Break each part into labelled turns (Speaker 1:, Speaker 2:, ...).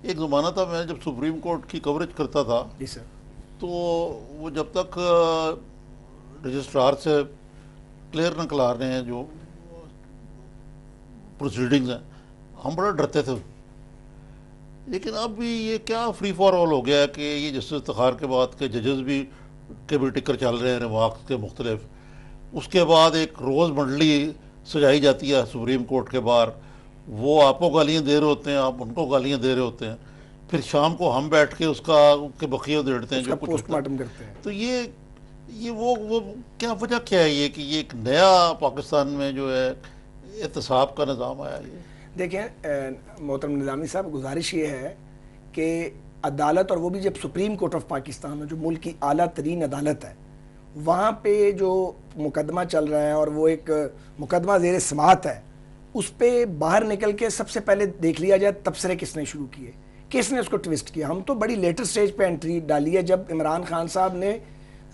Speaker 1: एक ज़माना था, मैं जब सुप्रीम कोर्ट की कवरेज करता था
Speaker 2: जी सर।
Speaker 1: तो वो जब तक रजिस्ट्रार से क्लियर न करा रहे हैं जो प्रोसीडिंग्स हैं, हम बड़ा डरते थे। लेकिन अब भी ये क्या फ्री फॉर ऑल हो गया है कि ये जस्टिस तखार के बाद के जजेस भी के भी टिकर चल रहे हैं रिमार्क्स के मुख्तलिफ। उसके बाद एक रोज़ मंडली सजाई जाती है सुप्रीम कोर्ट के बाहर, वो आपको गालियाँ दे रहे होते हैं, आप उनको गालियाँ दे रहे होते हैं, फिर शाम को हम बैठ के उसका के बखिया उधेड़ते हैं
Speaker 2: उसका
Speaker 1: जो कुछ होता है।
Speaker 2: पोस्टमार्टम करते हैं।
Speaker 1: तो ये वो क्या वजह क्या है ये कि ये एक नया पाकिस्तान में जो है एहतसाब का निज़ाम आया ये?
Speaker 2: देखें मोहतरम निज़ामी साहब, गुजारिश ये है कि अदालत, और वो भी जब सुप्रीम कोर्ट ऑफ पाकिस्तान है जो मुल्क की आला तरीन अदालत है, वहाँ पे जो मुकदमा चल रहा है और वो एक मुकदमा ज़ेर समाअत है, उस पर बाहर निकल के सबसे पहले देख लिया जाए तबसरे किसने शुरू किए, किसने उसको ट्विस्ट किया। हम तो बड़ी लेटर स्टेज पे एंट्री डाली है जब इमरान खान साहब ने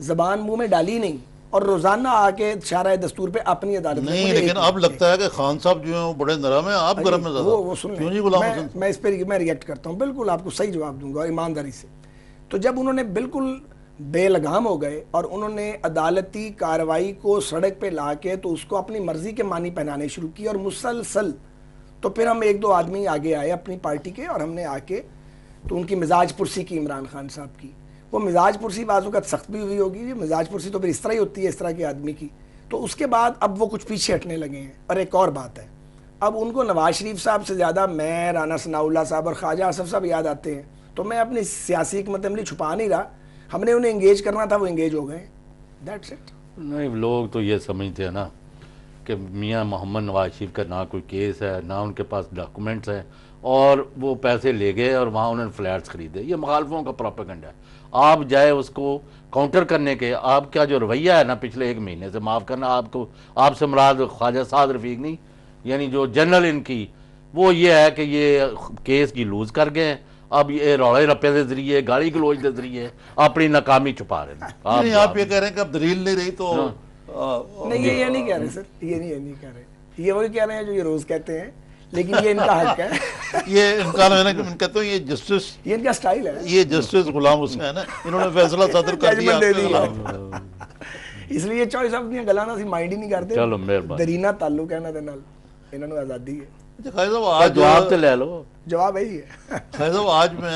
Speaker 2: ज़बान मुंह में डाली नहीं और रोज़ाना आके शारा दस्तूर पे अपनी अदालत में।
Speaker 1: नहीं, लेकिन अब लगता है कि खान साहब जो है वो बड़े नरम है, आप गरम है ज़्यादा।
Speaker 2: वो सुन
Speaker 1: क्यों जी
Speaker 2: लें,
Speaker 1: गुलाम हुसैन?
Speaker 2: मैं इस पर मैं रिएक्ट करता हूँ, बिल्कुल आपको सही जवाब दूंगा और ईमानदारी से। तो जब उन्होंने बिल्कुल बेलगाम हो गए और उन्होंने अदालती कार्रवाई को सड़क पे ला के तो उसको अपनी मर्जी के मानी पहनाने शुरू की और मुसलसल, तो फिर हम एक दो आदमी आगे आए अपनी पार्टी के और हमने आके तो उनकी मिजाज पुरसी की इमरान खान साहब की। वो मिजाज पुरसी बाजू का सख्त भी हुई होगी, ये मिजाज पुरसी तो फिर इस तरह ही होती है इस तरह के आदमी की। तो उसके बाद अब वो कुछ पीछे हटने लगे हैं। और एक और बात है, अब उनको नवाज शरीफ साहब से ज़्यादा मैं, राना सनाउल्लाह साहब और ख्वाजा आसफ साहब याद आते हैं। तो मैं अपनी सियासी हिकमत अमली छुपा नहीं रहा, हमने उन्हें इंगेज करना था, वो इंगेज हो गए। That's it.
Speaker 3: नहीं, लोग तो ये समझते हैं ना कि मियाँ मोहम्मद नवाज शरीफ का ना कोई केस है, ना उनके पास डॉक्यूमेंट्स हैं, और वो पैसे ले गए और वहाँ उन्होंने फ्लैट्स खरीदे। ये मुखालफों का प्रोपेगेंडा है। आप जाए उसको काउंटर करने के, आपका जो रवैया है ना पिछले 1 महीने से, माफ़ करना, आपको आपसे मुराद ख्वाजा साद रफ़ीक नहीं, यानी जो जनरल इनकी, वो ये है कि ये केस की लूज़ कर गए हैं। अब ये रौले रप्पे के जरिए, गाली गलोच के जरिए अपनी नाकामी छुपा रहे हैं।
Speaker 1: आप ये कह रहे हैं कि अब दलील नहीं रही तो
Speaker 2: नहीं, ये नहीं कह रहे सर, ये नहीं कह रहे, ये वही कह रहे हैं जो ये रोज़ कहते हैं, लेकिन ये इनका हक है।
Speaker 1: ये इनका है कि मैं कहता हूँ ये जस्टिस,
Speaker 2: ये इनका स्टाइल है।
Speaker 1: ये जस्टिस गुलाम हुसैन है ना, इन्होंने फैसला सदर कर दिया
Speaker 2: Judgment दे
Speaker 1: आपके
Speaker 2: दिया।
Speaker 1: खिलाफ।
Speaker 2: इसलिए चॉइस अपनी गलाना सी माइंड ही नहीं करते।
Speaker 3: चलो मेहरबानी।
Speaker 2: दरीना ताल्लुक है इन्हां दे नाल, इन्हां नूं आज़ादी है।
Speaker 1: अच्छा, खालिद साहब आज
Speaker 3: जवाब तो ले लो।
Speaker 2: जवाब यही है।
Speaker 1: खालिद साहब आज मैं